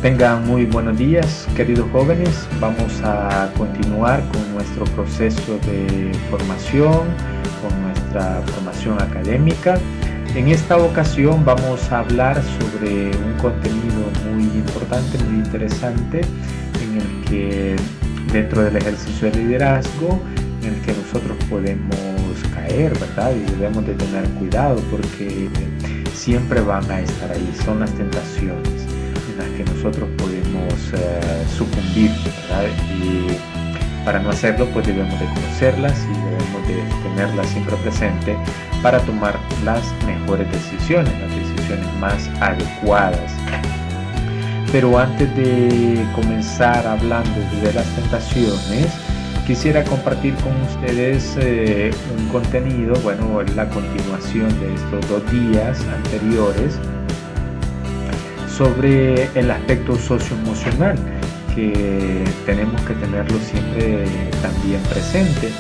Tengan muy buenos días, queridos jóvenes. Vamos a continuar con nuestro proceso de formación, con nuestra formación académica. En esta ocasión vamos a hablar sobre un contenido muy importante, muy interesante, en el que dentro del ejercicio de liderazgo, en el que nosotros podemos caer, ¿verdad? Y debemos de tener cuidado porque siempre van a estar ahí, son las tentaciones en las que nosotros podemos sucumbir, ¿verdad? Y para no hacerlo, pues debemos de conocerlas y debemos de tenerlas siempre presente para tomar las mejores decisiones, las decisiones más adecuadas. Pero antes de comenzar hablando de las tentaciones, quisiera compartir con ustedes un contenido, bueno, la continuación de estos 2 días anteriores, sobre el aspecto socioemocional, que tenemos que tenerlo siempre también presente.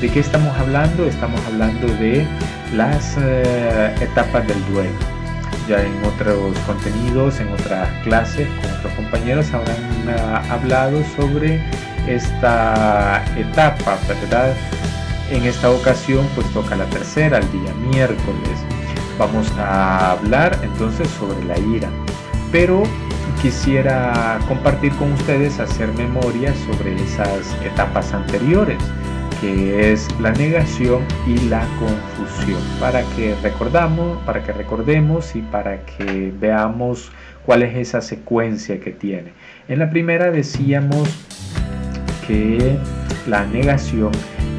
¿De qué estamos hablando? Estamos hablando de las etapas del duelo. Ya en otros contenidos, en otras clases con otros compañeros habrán hablado sobre esta etapa, ¿verdad? En esta ocasión pues toca la tercera, el día miércoles. Vamos a hablar entonces sobre la ira, pero quisiera compartir con ustedes, hacer memoria sobre esas etapas anteriores, que es la negación y la confusión, para que recordemos y para que veamos cuál es esa secuencia que tiene. En la primera decíamos que la negación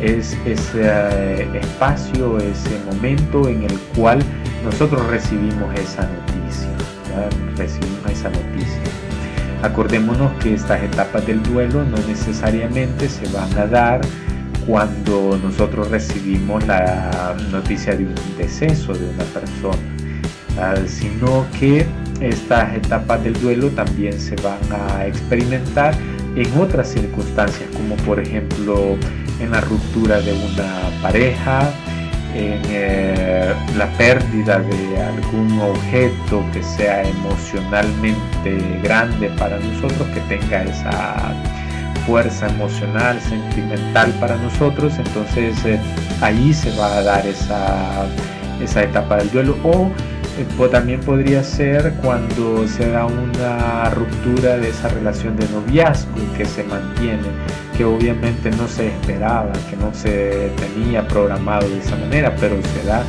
es ese espacio, ese momento en el cual nosotros recibimos esa noticia, ¿verdad? Recibimos esa noticia. Acordémonos que estas etapas del duelo no necesariamente se van a dar cuando nosotros recibimos la noticia de un deceso de una persona, sino que estas etapas del duelo también se van a experimentar en otras circunstancias, como por ejemplo en la ruptura de una pareja, en la pérdida de algún objeto que sea emocionalmente grande para nosotros, que tenga esa fuerza emocional, sentimental para nosotros. Entonces ahí se va a dar esa etapa del duelo. O también podría ser cuando se da una ruptura de esa relación de noviazgo que se mantiene, que obviamente no se esperaba, que no se tenía programado de esa manera, pero se da.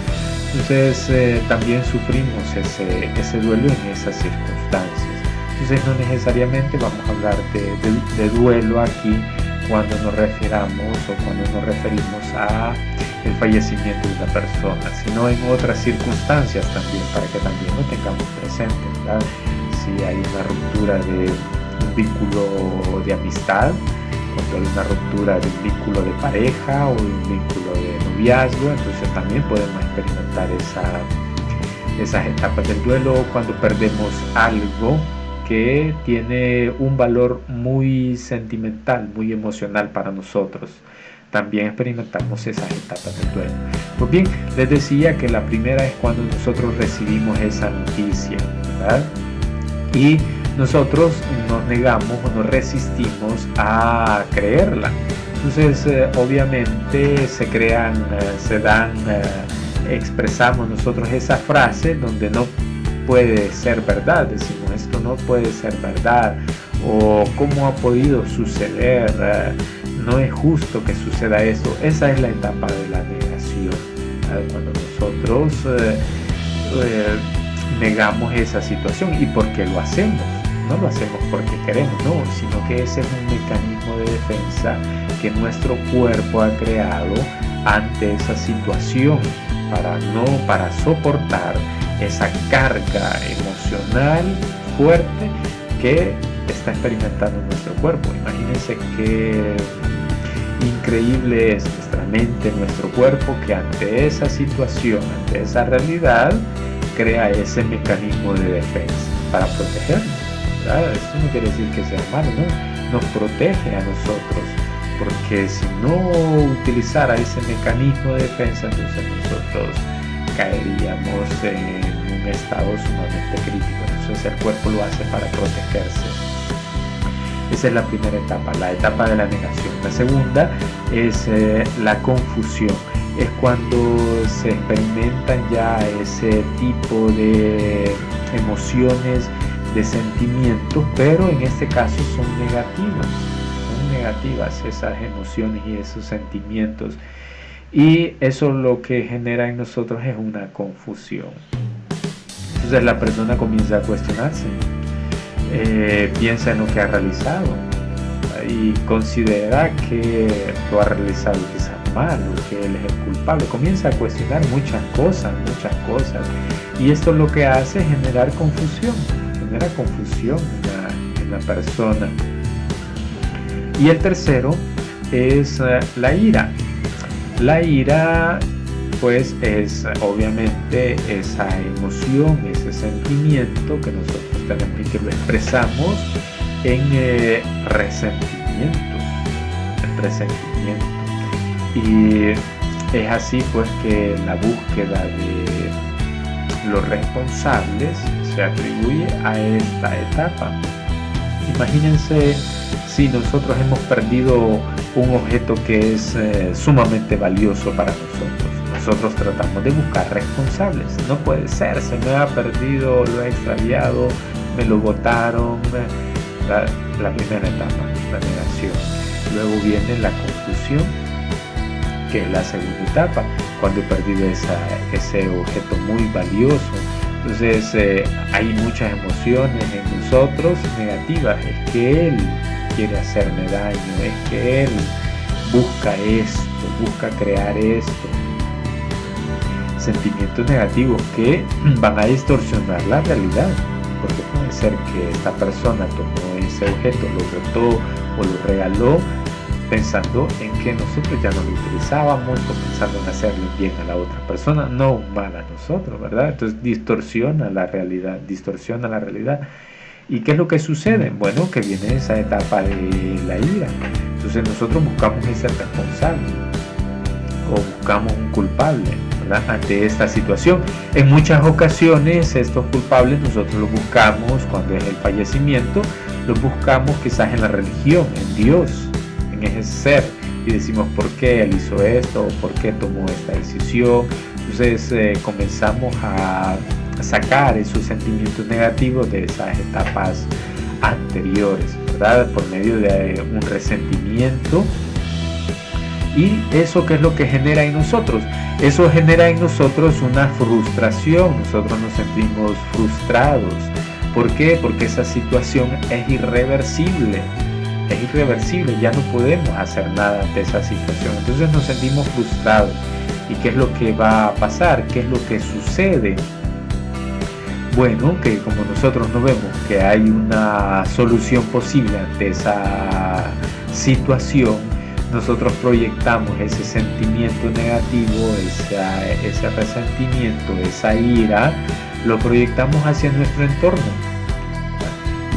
Entonces también sufrimos ese duelo en esas circunstancias. Entonces no necesariamente vamos a hablar de duelo aquí cuando nos refiramos o cuando nos referimos a el fallecimiento de una persona, sino en otras circunstancias también, para que también lo tengamos presente, ¿verdad? Si hay una ruptura de un vínculo de amistad, cuando hay una ruptura de un vínculo de pareja o de un vínculo de noviazgo, entonces también podemos experimentar esas etapas del duelo. Cuando perdemos algo que tiene un valor muy sentimental, muy emocional para nosotros, también experimentamos esas etapas del duelo. Pues bien, les decía que la primera es cuando nosotros recibimos esa noticia, ¿verdad? Y nosotros nos negamos o nos resistimos a creerla. Entonces, obviamente expresamos nosotros esa frase donde no puede ser verdad, decimos esto no puede ser verdad, o cómo ha podido suceder, no es justo que suceda eso. Esa es la etapa de la negación, cuando nosotros negamos esa situación. ¿Y por qué lo hacemos? No lo hacemos porque queremos, no, sino que ese es un mecanismo de defensa que nuestro cuerpo ha creado ante esa situación para soportar esa carga emocional fuerte que está experimentando nuestro cuerpo. Imagínense qué increíble es nuestra mente, nuestro cuerpo, que ante esa situación, ante esa realidad, crea ese mecanismo de defensa para protegernos, ¿verdad? Esto no quiere decir que sea malo, ¿no? Nos protege a nosotros, porque si no utilizara ese mecanismo de defensa, entonces nosotros caeríamos en un estado sumamente crítico. Entonces el cuerpo lo hace para protegerse. Esa es la primera etapa, la etapa de la negación. La segunda es la confusión. Es cuando se experimentan ya ese tipo de emociones, de sentimientos, pero en este caso son negativas esas emociones y esos sentimientos. Y eso lo que genera en nosotros es una confusión. Entonces la persona comienza a cuestionarse, piensa en lo que ha realizado y considera que lo ha realizado quizás mal o que él es el culpable. Comienza a cuestionar muchas cosas, y esto lo que hace es genera confusión en la persona. Y el tercero es la ira. La ira pues es obviamente esa emoción, ese sentimiento que nosotros tenemos y que lo expresamos en resentimiento. Y es así pues que la búsqueda de los responsables se atribuye a esta etapa. Imagínense si nosotros hemos perdido un objeto que es sumamente valioso para nosotros. Nosotros tratamos de buscar responsables. No puede ser, se me ha perdido, lo he extraviado, me lo botaron. La primera etapa, la negación. Luego viene la confusión, que es la segunda etapa, cuando he perdido ese objeto muy valioso. Entonces hay muchas emociones en nosotros negativas. Es que él quiere hacerme daño, es que él busca esto, busca crear esto. Sentimientos negativos que van a distorsionar la realidad, porque puede ser que esta persona tomó ese objeto, lo botó o lo regaló pensando en que nosotros ya no lo utilizábamos, o pensando en hacerle bien a la otra persona, no mal a nosotros, ¿verdad? Entonces distorsiona la realidad. ¿Y qué es lo que sucede? Bueno, que viene esa etapa de la ira. Entonces nosotros buscamos ese responsable o buscamos un culpable, ¿verdad? Ante esta situación. En muchas ocasiones estos culpables nosotros los buscamos cuando es el fallecimiento, los buscamos quizás en la religión, en Dios, en ese ser, y decimos por qué él hizo esto o por qué tomó esta decisión. Entonces comenzamos a sacar esos sentimientos negativos de esas etapas anteriores, ¿verdad? Por medio de un resentimiento. ¿Y eso qué es lo que genera en nosotros? Eso genera en nosotros una frustración. Nosotros nos sentimos frustrados. ¿Por qué? Porque esa situación es irreversible. Ya no podemos hacer nada ante esa situación. Entonces nos sentimos frustrados. ¿Y qué es lo que va a pasar? ¿Qué es lo que sucede? Bueno, que como nosotros no vemos que hay una solución posible ante esa situación, nosotros proyectamos ese sentimiento negativo, ese resentimiento, esa ira, lo proyectamos hacia nuestro entorno.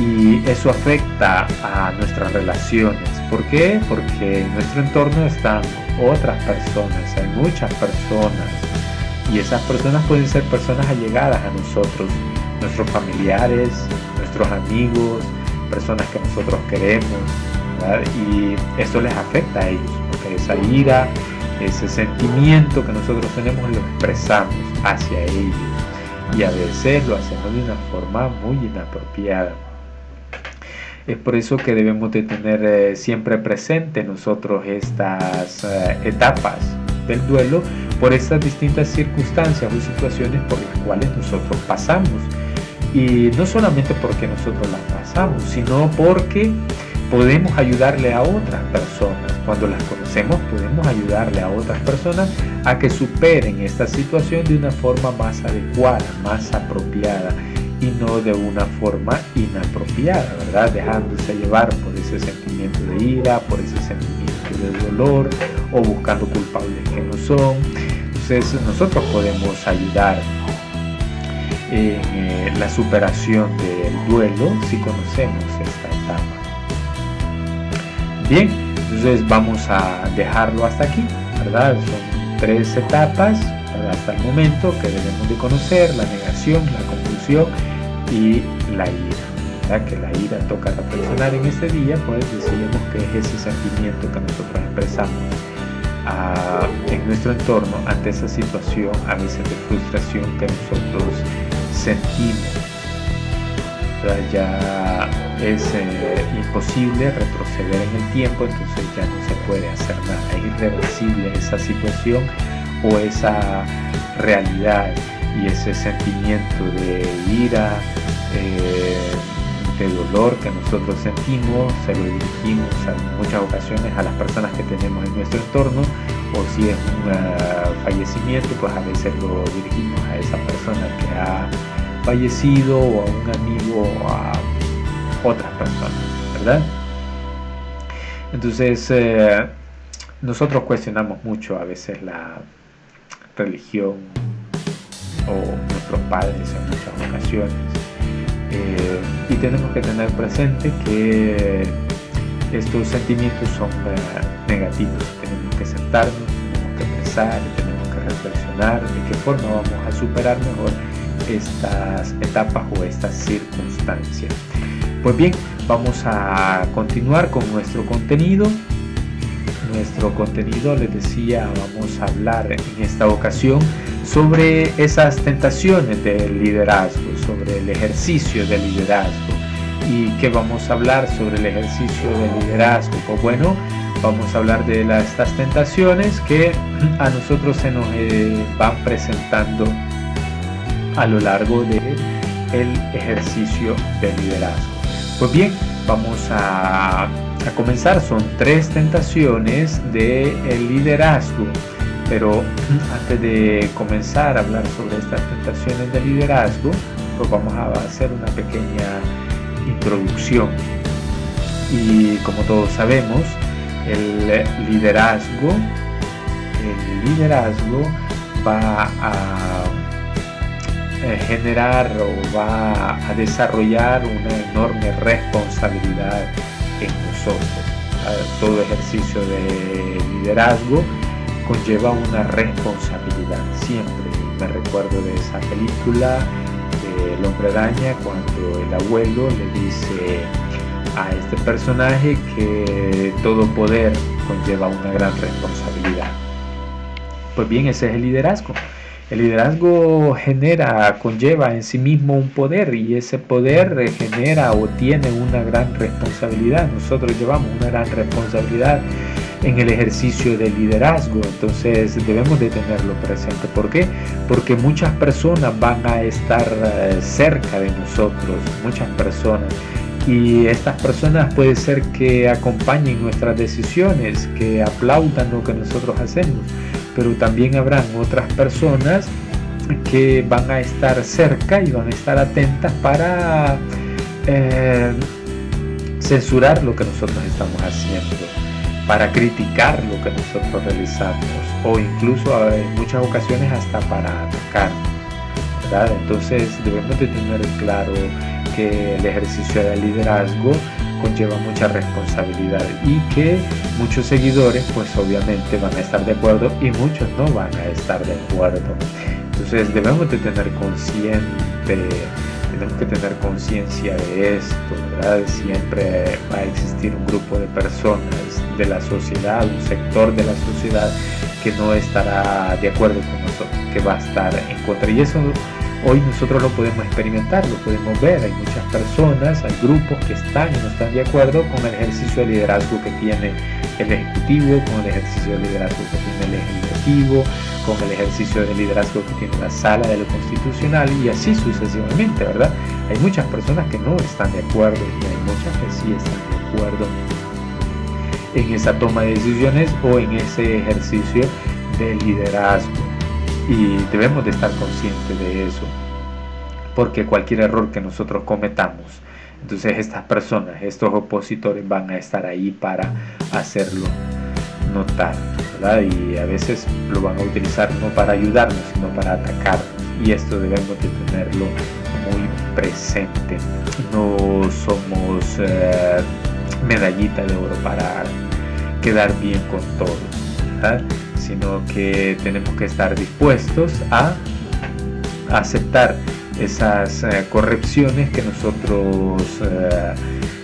Y eso afecta a nuestras relaciones. ¿Por qué? Porque en nuestro entorno están otras personas, hay muchas personas. Y esas personas pueden ser personas allegadas a nosotros, nuestros familiares, nuestros amigos, personas que nosotros queremos, ¿verdad? Y esto les afecta a ellos, porque esa ira, ese sentimiento que nosotros tenemos lo expresamos hacia ellos. Y a veces lo hacemos de una forma muy inapropiada. Es por eso que debemos de tener siempre presente nosotros estas etapas del duelo, por estas distintas circunstancias o situaciones por las cuales nosotros pasamos. Y no solamente porque nosotros las pasamos, sino porque podemos ayudarle a otras personas. Cuando las conocemos, podemos ayudarle a otras personas a que superen esta situación de una forma más adecuada, más apropiada, y no de una forma inapropiada, ¿verdad? Dejándose llevar por ese sentimiento de ira, por ese sentimiento de dolor, o buscando culpables que no son. Entonces nosotros podemos ayudar en la superación del duelo si conocemos esta etapa. Bien, entonces vamos a dejarlo hasta aquí, ¿verdad? Son 3 etapas, ¿verdad? Hasta el momento que debemos de conocer: la negación, la confusión y la ira. ¿verdad? Que la ira toca reflexionar en este día, pues decíamos que es ese sentimiento que nosotros expresamos en nuestro entorno ante esa situación, a veces de frustración que nosotros sentimos. Ya es imposible retroceder en el tiempo, entonces ya no se puede hacer nada, es irreversible esa situación o esa realidad, y ese sentimiento de ira, de dolor que nosotros sentimos, se lo dirigimos en muchas ocasiones a las personas que tenemos en nuestro entorno, o si es un fallecimiento, pues a veces lo dirigimos a esa persona que ha fallecido, o a un amigo, o a otras personas, ¿verdad? Entonces nosotros cuestionamos mucho a veces la religión o nuestros padres en muchas ocasiones, y tenemos que tener presente que estos sentimientos son negativos. Tenemos que sentarnos, tenemos que pensar, tenemos que reflexionar de qué forma vamos a superar mejor estas etapas o estas circunstancias. Pues bien, vamos a continuar con nuestro contenido. Les decía, vamos a hablar en esta ocasión sobre esas tentaciones del liderazgo, sobre el ejercicio del liderazgo. ¿Y qué vamos a hablar sobre el ejercicio del liderazgo? Pues bueno, vamos a hablar de estas tentaciones que a nosotros se nos van presentando a lo largo del ejercicio del liderazgo. Pues bien, vamos a comenzar. Son 3 tentaciones del liderazgo, pero antes de comenzar a hablar sobre estas tentaciones del liderazgo, pues vamos a hacer una pequeña introducción. Y como todos sabemos, el liderazgo va a generar o va a desarrollar una enorme responsabilidad en nosotros. Todo ejercicio de liderazgo conlleva una responsabilidad. Siempre me recuerdo de esa película de El Hombre Araña, cuando el abuelo le dice a este personaje que todo poder conlleva una gran responsabilidad. Pues bien, ese es el liderazgo. El liderazgo conlleva en sí mismo un poder, y ese poder genera o tiene una gran responsabilidad. Nosotros llevamos una gran responsabilidad en el ejercicio del liderazgo, entonces debemos de tenerlo presente. ¿Por qué? Porque muchas personas van a estar cerca de nosotros, muchas personas. Y estas personas puede ser que acompañen nuestras decisiones, que aplaudan lo que nosotros hacemos, pero también habrán otras personas que van a estar cerca y van a estar atentas para censurar lo que nosotros estamos haciendo, para criticar lo que nosotros realizamos, o incluso en muchas ocasiones hasta para atacar, ¿verdad? Entonces debemos de tener claro que el ejercicio del liderazgo conlleva mucha responsabilidad, y que muchos seguidores pues obviamente van a estar de acuerdo y muchos no van a estar de acuerdo. Entonces debemos de tener conciencia de esto, ¿verdad? Siempre va a existir un grupo de personas de la sociedad, un sector de la sociedad que no estará de acuerdo con nosotros, que va a estar en contra, y eso hoy nosotros lo podemos experimentar, lo podemos ver. Hay muchas personas, hay grupos que están y no están de acuerdo con el ejercicio de liderazgo que tiene el Ejecutivo, con el ejercicio de liderazgo que tiene el Legislativo, con el ejercicio de liderazgo que tiene la Sala de lo Constitucional, y así sucesivamente, ¿verdad? Hay muchas personas que no están de acuerdo, y hay muchas que sí están de acuerdo en esa toma de decisiones o en ese ejercicio de liderazgo. Y debemos de estar conscientes de eso, porque cualquier error que nosotros cometamos, entonces estas personas, estos opositores van a estar ahí para hacerlo notar, ¿verdad? Y a veces lo van a utilizar no para ayudarnos, sino para atacarnos, y esto debemos de tenerlo muy presente. No somos medallita de oro para quedar bien con todos, ¿verdad? Sino que tenemos que estar dispuestos a aceptar esas correcciones que nosotros,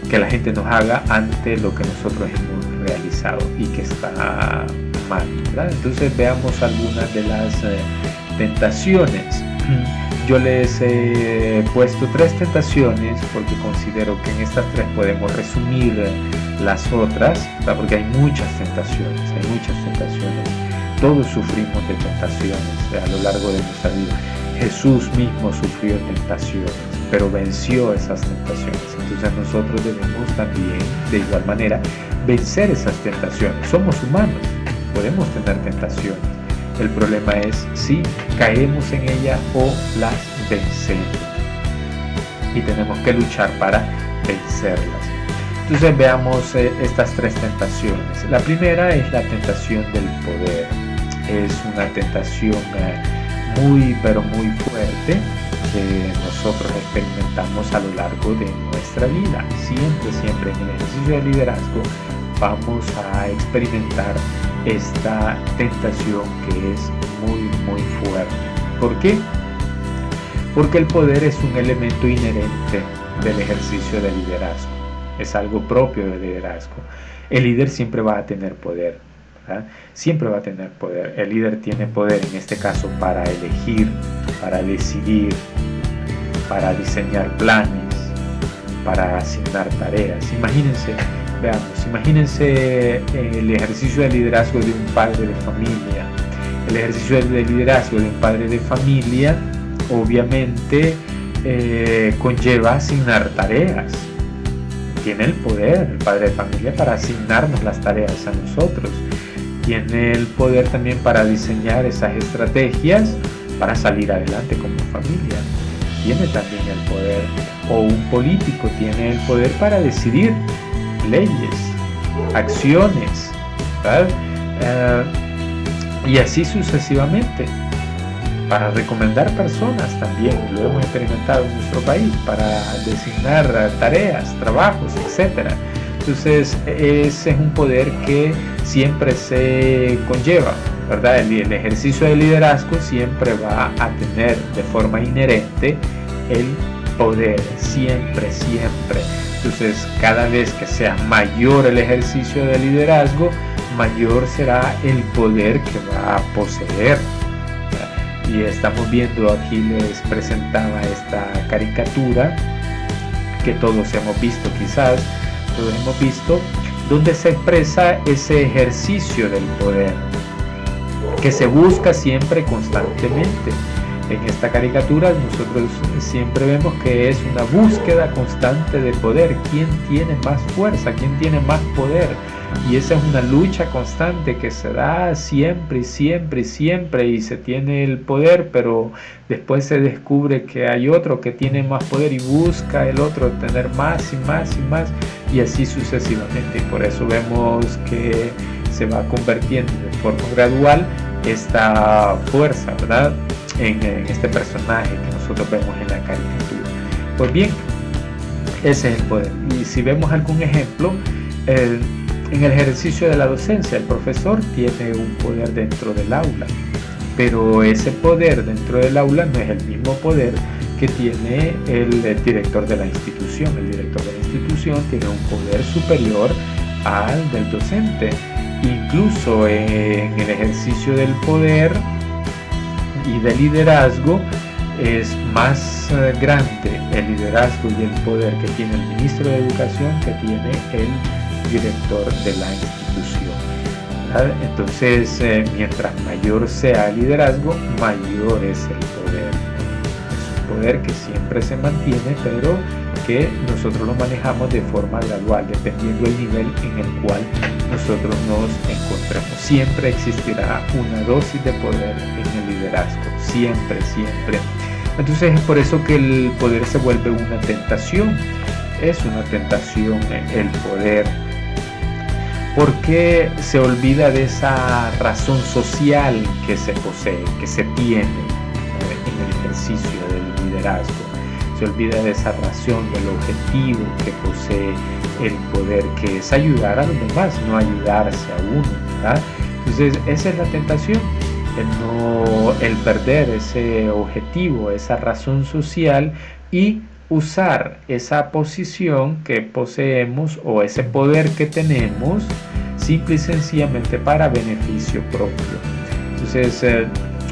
que la gente nos haga ante lo que nosotros hemos realizado y que está mal, ¿verdad? Entonces veamos algunas de las tentaciones. Yo les he puesto 3 tentaciones porque considero que en estas 3 podemos resumir las otras, ¿verdad? Porque hay muchas tentaciones. Todos sufrimos de tentaciones a lo largo de nuestra vida. Jesús mismo sufrió tentaciones, pero venció esas tentaciones. Entonces nosotros debemos también, de igual manera, vencer esas tentaciones. Somos humanos, podemos tener tentaciones. El problema es si caemos en ella o las vencemos. Y tenemos que luchar para vencerlas. Entonces veamos estas 3 tentaciones. La primera es la tentación del poder. Es una tentación muy fuerte que nosotros experimentamos a lo largo de nuestra vida. Siempre en el ejercicio de liderazgo vamos a experimentar esta tentación que es muy fuerte. ¿Por qué? Porque el poder es un elemento inherente del ejercicio de liderazgo. Es algo propio del liderazgo. El líder siempre va a tener poder, ¿verdad? Siempre va a tener poder. El líder tiene poder, en este caso, para elegir, para decidir, para diseñar planes, para asignar tareas. Imagínense el ejercicio de liderazgo de un padre de familia. El ejercicio de liderazgo de un padre de familia obviamente conlleva asignar tareas. Tiene el poder el padre de familia para asignarnos las tareas a nosotros. Tiene el poder también para diseñar esas estrategias para salir adelante como familia. Tiene también el poder, o un político tiene el poder para decidir leyes, acciones, ¿verdad? Y así sucesivamente, para recomendar personas también, lo hemos experimentado en nuestro país, para designar tareas, trabajos, etc. Entonces ese es un poder que siempre se conlleva, ¿verdad? El ejercicio de liderazgo siempre va a tener de forma inherente el poder, siempre. Entonces, cada vez que sea mayor el ejercicio de liderazgo, mayor será el poder que va a poseer. Y estamos viendo aquí, les presentaba esta caricatura que todos hemos visto, donde se expresa ese ejercicio del poder que se busca siempre constantemente. En esta caricatura nosotros siempre vemos que es una búsqueda constante de poder. ¿Quién tiene más fuerza? ¿Quién tiene más poder? Y esa es una lucha constante que se da siempre, y se tiene el poder, pero después se descubre que hay otro que tiene más poder y busca el otro tener más y así sucesivamente. Y por eso vemos que se va convirtiendo de forma gradual esta fuerza, ¿verdad? En este personaje que nosotros vemos en la caricatura. Pues bien, ese es el poder. Y si vemos algún ejemplo, en el ejercicio de la docencia, el profesor tiene un poder dentro del aula, pero ese poder dentro del aula no es el mismo poder que tiene el director de la institución. El director de la institución tiene un poder superior al del docente. Incluso en el ejercicio del poder y del liderazgo es más grande el liderazgo y el poder que tiene el ministro de Educación que tiene el director de la institución, ¿verdad? Entonces, mientras mayor sea el liderazgo, mayor es el poder. Es un poder que siempre se mantiene, pero que nosotros lo manejamos de forma gradual, dependiendo del nivel en el cual nosotros nos encontremos. Siempre existirá una dosis de poder en el liderazgo, siempre. Entonces es por eso que el poder se vuelve una tentación. Es una tentación el poder, porque se olvida de esa razón social que se posee, que se tiene en el ejercicio del liderazgo. Se olvida de esa razón, del objetivo que posee el poder, que es ayudar a los demás, no ayudarse a uno, ¿verdad? Entonces esa es la tentación. el perder ese objetivo, esa razón social y usar esa posición que poseemos o ese poder que tenemos simple y sencillamente para beneficio propio. Entonces,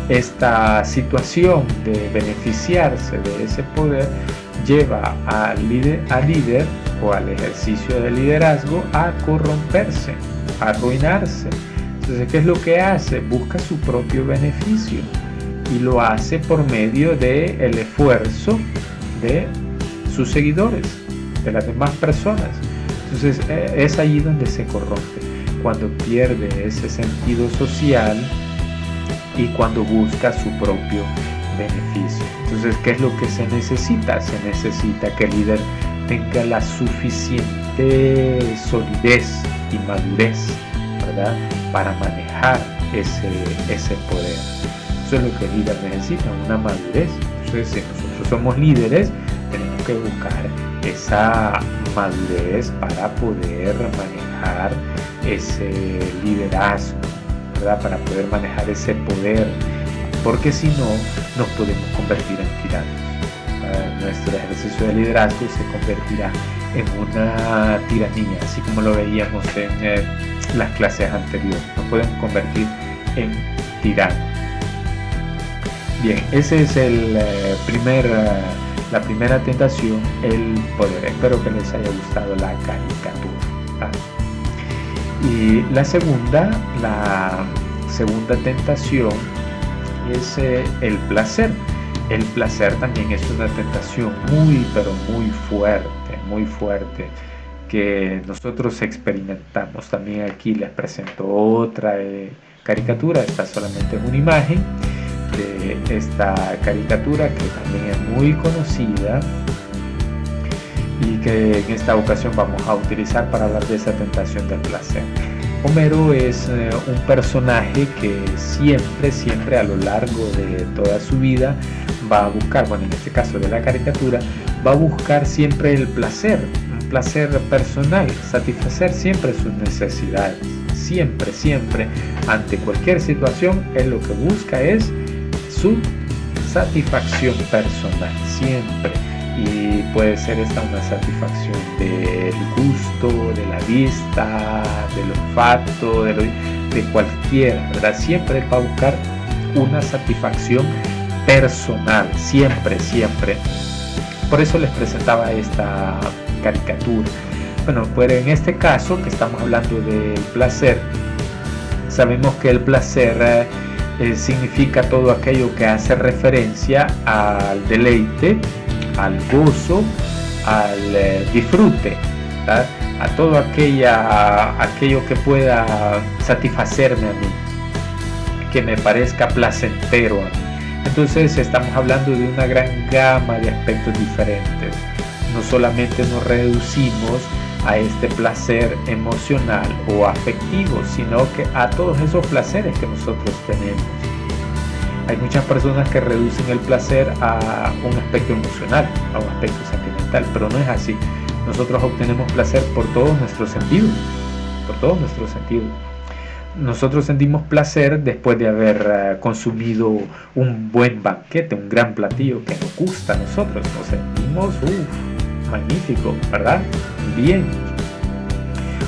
esta situación de beneficiarse de ese poder lleva al líder o al ejercicio de liderazgo a corromperse, a arruinarse. Entonces, ¿qué es lo que hace? Busca su propio beneficio y lo hace por medio del esfuerzo de sus seguidores, de las demás personas. Entonces, es allí donde se corrompe, cuando pierde ese sentido social y cuando busca su propio beneficio. Entonces, ¿qué es lo que se necesita? Se necesita que el líder tenga la suficiente solidez y madurez, ¿verdad?, para manejar ese poder. Eso es lo que el líder necesita, una madurez. Entonces, si nosotros somos líderes, tenemos que buscar esa madurez para poder manejar ese liderazgo, ¿verdad?, para poder manejar ese poder, porque si no, nos podemos convertir en tiranos. Nuestro ejercicio de liderazgo se convertirá en una tiranía, así como lo veíamos en las clases anteriores. Nos podemos convertir en tiranos. Bien, ese es la primera tentación, el poder. Espero que les haya gustado la caricatura, ¿vale? Y la segunda tentación es el placer. El placer también es una tentación muy, pero muy fuerte, que nosotros experimentamos. También aquí les presento otra caricatura. Esta solamente es una imagen de esta caricatura, que también es muy conocida y que en esta ocasión vamos a utilizar para hablar de esa tentación del placer. Homero es un personaje que siempre a lo largo de toda su vida va a buscar, bueno, en este caso de la caricatura, va a buscar siempre el placer, un placer personal, satisfacer siempre sus necesidades. Siempre, ante cualquier situación, él lo que busca es su satisfacción personal, siempre. Y puede ser esta una satisfacción del gusto, de la vista, del olfato, de cualquiera, ¿verdad? Siempre va a buscar una satisfacción personal, siempre. Por eso les presentaba esta caricatura. Bueno, pues en este caso que estamos hablando del placer, sabemos que el placer significa todo aquello que hace referencia al deleite, al gozo, al disfrute, ¿verdad?, a todo aquello que pueda satisfacerme a mí, que me parezca placentero a mí. Entonces estamos hablando de una gran gama de aspectos diferentes. No solamente nos reducimos a este placer emocional o afectivo, sino que a todos esos placeres que nosotros tenemos. Hay muchas personas que reducen el placer a un aspecto emocional, a un aspecto sentimental, pero no es así. Nosotros obtenemos placer por todos nuestros sentidos, Nosotros sentimos placer después de haber consumido un buen banquete, un gran platillo que nos gusta a nosotros. Nos sentimos magnífico, ¿verdad? Bien.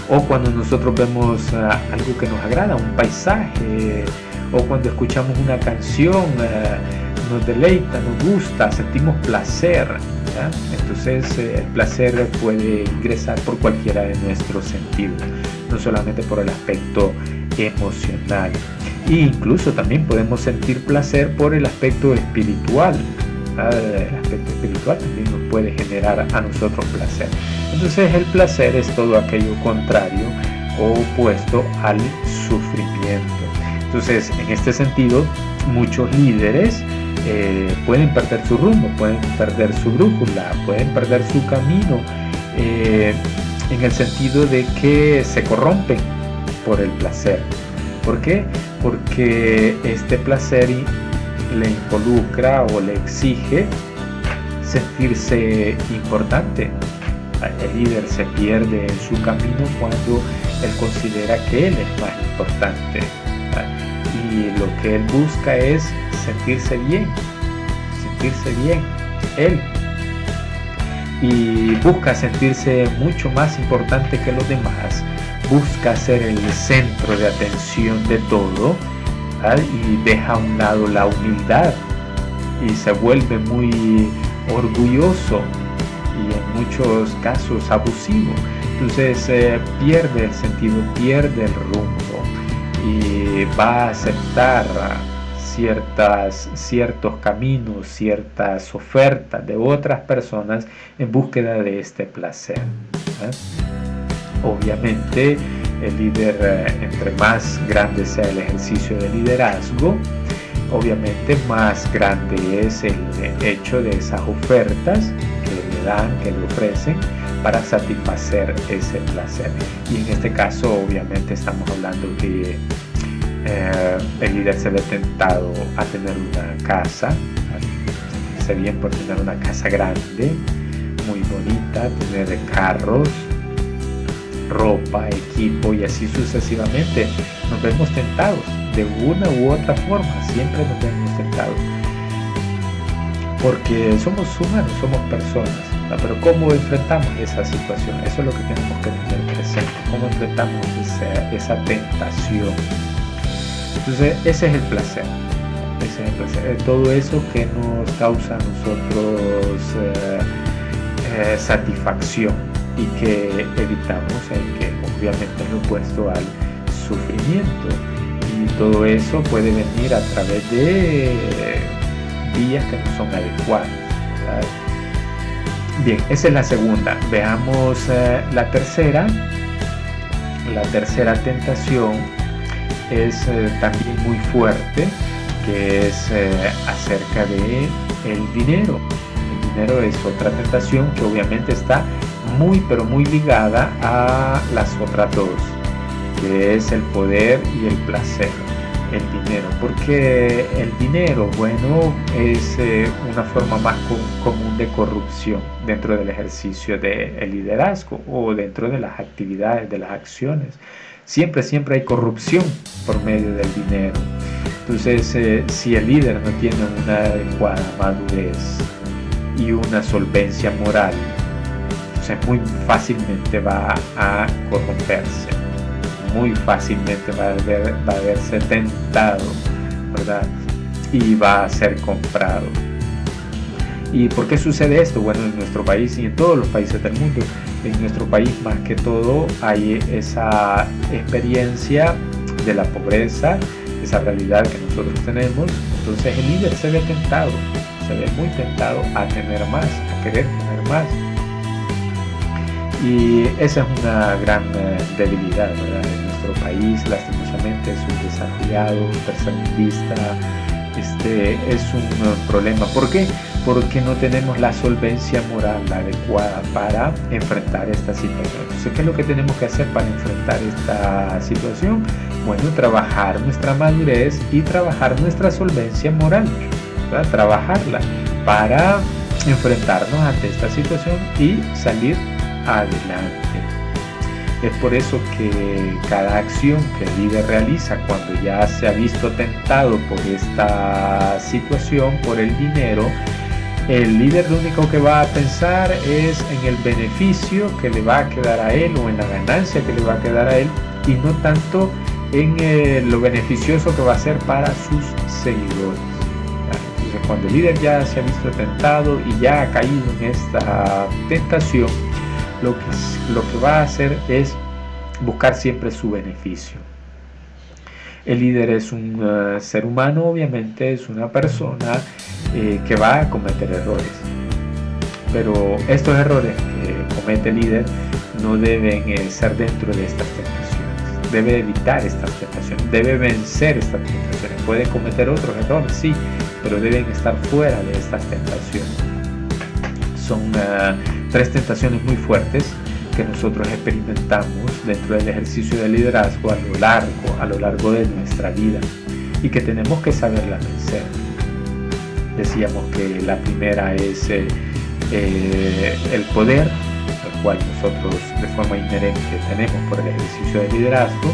O cuando nosotros vemos algo que nos agrada, un paisaje, o cuando escuchamos una canción, nos deleita, nos gusta, sentimos placer, ¿verdad? Entonces el placer puede ingresar por cualquiera de nuestros sentidos, no solamente por el aspecto emocional. E incluso también podemos sentir placer por el aspecto espiritual. El aspecto espiritual también nos puede generar a nosotros placer. Entonces el placer es todo aquello contrario o opuesto al sufrimiento. Entonces, en este sentido, muchos líderes pueden perder su rumbo, pueden perder su brújula, pueden perder su camino, en el sentido de que se corrompen por el placer. ¿Por qué? Porque este placer le involucra o le exige sentirse importante. El líder se pierde en su camino cuando él considera que él es más importante. y lo que él busca es sentirse bien él, y busca sentirse mucho más importante que los demás, busca ser el centro de atención de todo, ¿verdad? Y deja a un lado la humildad y se vuelve muy orgulloso y en muchos casos abusivo. Entonces pierde el sentido, pierde el rumbo y va a aceptar ciertos caminos, ciertas ofertas de otras personas en búsqueda de este placer, ¿eh? Obviamente el líder, entre más grande sea el ejercicio de liderazgo, obviamente más grande es el hecho de esas ofertas que le dan, que le ofrecen para satisfacer ese placer. Y en este caso obviamente estamos hablando que el líder se ve tentado a tener una casa, se bien por tener una casa grande, muy bonita, tener carros, ropa, equipo y así sucesivamente. Nos vemos tentados de una u otra forma, siempre nos vemos tentados porque somos humanos, somos personas, ¿no? Pero ¿cómo enfrentamos esa situación? Eso es lo que tenemos que tener presente, cómo enfrentamos esa tentación. Entonces ese es el placer, todo eso que nos causa a nosotros satisfacción y que evitamos, que obviamente es lo opuesto al sufrimiento, y todo eso puede venir a través de vías que no son adecuadas, ¿verdad? Bien, esa es la segunda. Veamos la tercera tentación es también muy fuerte, que es acerca de el dinero. El dinero es otra tentación que obviamente está muy pero muy ligada a las otras dos, que es el poder y el placer. El dinero, porque el dinero, bueno, es una forma más común de corrupción dentro del ejercicio del liderazgo o dentro de las actividades, de las acciones. Siempre hay corrupción por medio del dinero. Entonces, si el líder no tiene una adecuada madurez y una solvencia moral, entonces muy fácilmente va a corromperse. Muy fácilmente va a verse tentado, ¿verdad? Y va a ser comprado. ¿Y por qué sucede esto? Bueno, en nuestro país y en todos los países del mundo, en nuestro país más que todo hay esa experiencia de la pobreza, esa realidad que nosotros tenemos. Entonces el líder se ve tentado, se ve muy tentado a tener más, a querer tener más. Y esa es una gran debilidad, ¿verdad? En nuestro país, lastimosamente, es subdesarrollado, tercermundista, es un problema. ¿Por qué? Porque no tenemos la solvencia moral adecuada para enfrentar esta situación. Entonces, ¿qué es lo que tenemos que hacer para enfrentar esta situación? Bueno, trabajar nuestra madurez y trabajar nuestra solvencia moral, ¿verdad? Trabajarla para enfrentarnos ante esta situación y salir adelante. Es por eso que cada acción que el líder realiza cuando ya se ha visto tentado por esta situación, por el dinero, el líder lo único que va a pensar es en el beneficio que le va a quedar a él o en la ganancia que le va a quedar a él, y no tanto en lo beneficioso que va a ser para sus seguidores. Entonces, cuando el líder ya se ha visto tentado y ya ha caído en esta tentación, lo que va a hacer es buscar siempre su beneficio. El líder es un ser humano, obviamente es una persona que va a cometer errores, pero estos errores que comete el líder no deben ser dentro de estas tentaciones. Debe evitar estas tentaciones, debe vencer estas tentaciones. Puede cometer otros errores, sí, pero deben estar fuera de estas tentaciones. Son tres tentaciones muy fuertes que nosotros experimentamos dentro del ejercicio del liderazgo a lo largo de nuestra vida, y que tenemos que saberla vencer. Decíamos que la primera es el poder, el cual nosotros de forma inherente tenemos por el ejercicio del liderazgo.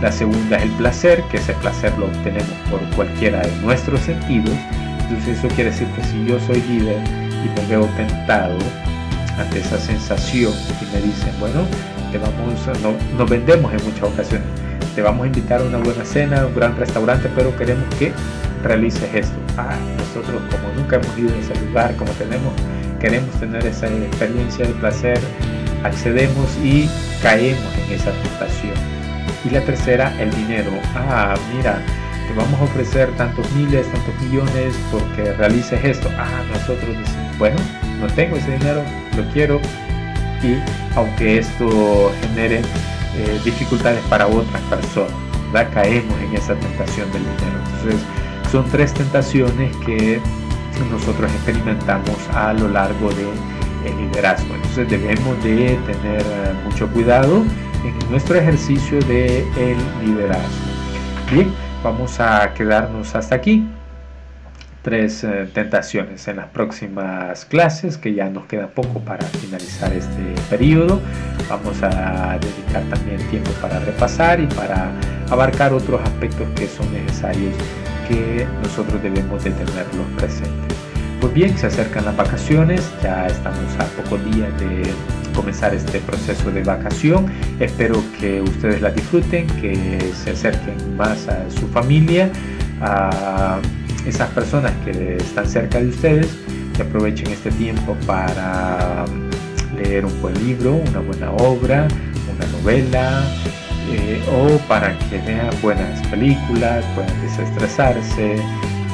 La segunda es el placer, que ese placer lo obtenemos por cualquiera de nuestros sentidos. Entonces eso quiere decir que si yo soy líder y me veo tentado ante esa sensación y me dicen, bueno, nos vendemos en muchas ocasiones, te vamos a invitar a una buena cena, a un gran restaurante, pero queremos que realices esto. Nosotros como nunca hemos ido a ese lugar, queremos tener esa experiencia de placer, accedemos y caemos en esa tentación. Y la tercera, el dinero. Mira, te vamos a ofrecer tantos miles, tantos millones porque realices esto. Nosotros decimos, bueno, no tengo ese dinero, lo quiero, y aunque esto genere dificultades para otras personas, ¿verdad? Caemos en esa tentación del dinero. Entonces son 3 tentaciones que nosotros experimentamos a lo largo del liderazgo. Entonces debemos de tener mucho cuidado en nuestro ejercicio del liderazgo. Bien, vamos a quedarnos hasta aquí. 3 tentaciones. En las próximas clases, que ya nos queda poco para finalizar este periodo, vamos a dedicar también tiempo para repasar y para abarcar otros aspectos que son necesarios, que nosotros debemos de tenerlos presentes. Pues bien, se acercan las vacaciones, ya estamos a pocos días de comenzar este proceso de vacación. Espero que ustedes la disfruten, que se acerquen más a su familia, a esas personas que están cerca de ustedes, que aprovechen este tiempo para leer un buen libro, una buena obra, una novela, o para que vean buenas películas, puedan desestresarse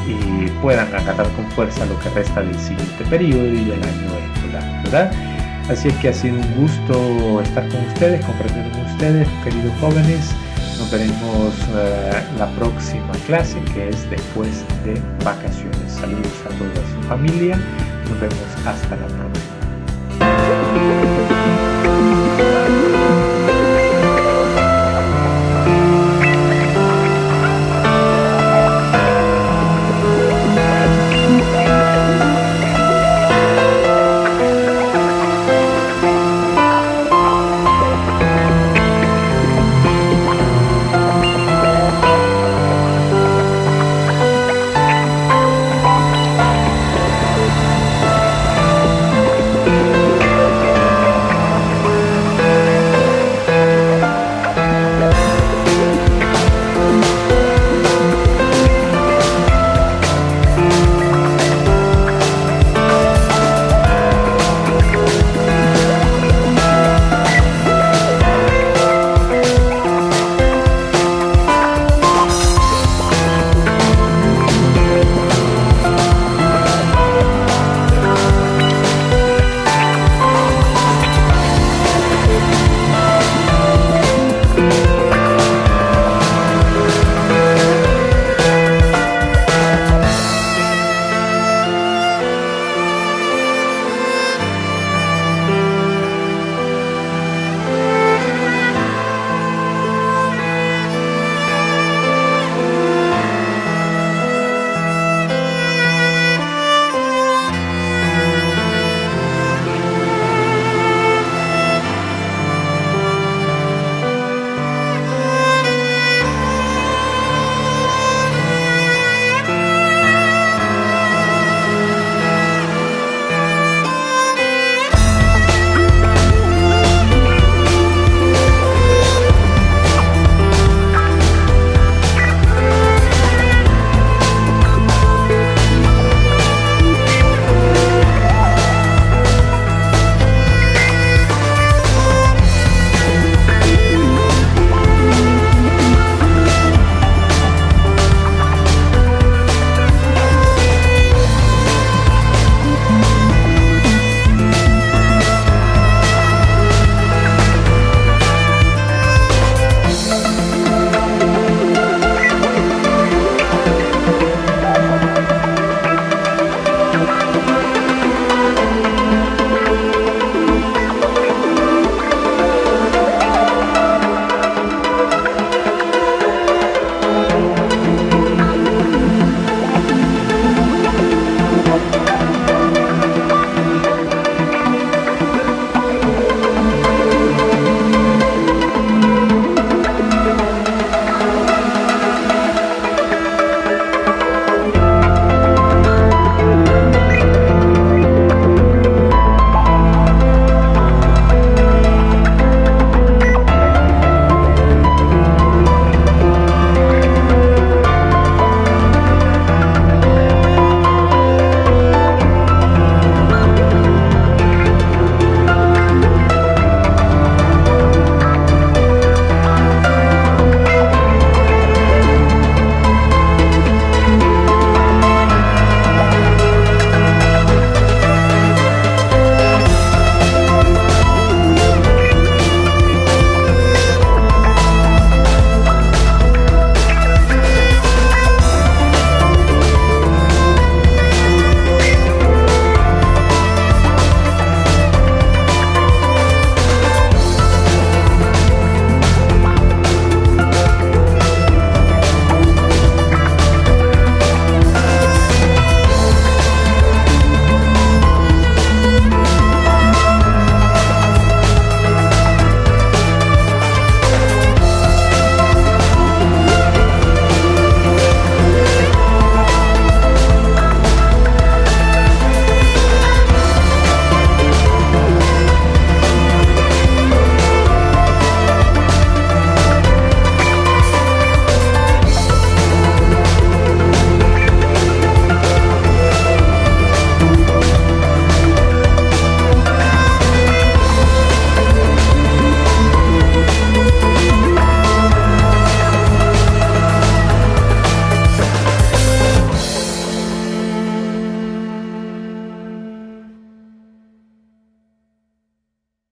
y puedan agarrar con fuerza lo que resta del siguiente periodo y del año escolar, ¿verdad? Así es que ha sido un gusto estar con ustedes, compartir con ustedes, queridos jóvenes. Nos veremos la próxima clase, que es después de vacaciones. Saludos a toda su familia. Nos vemos hasta la próxima.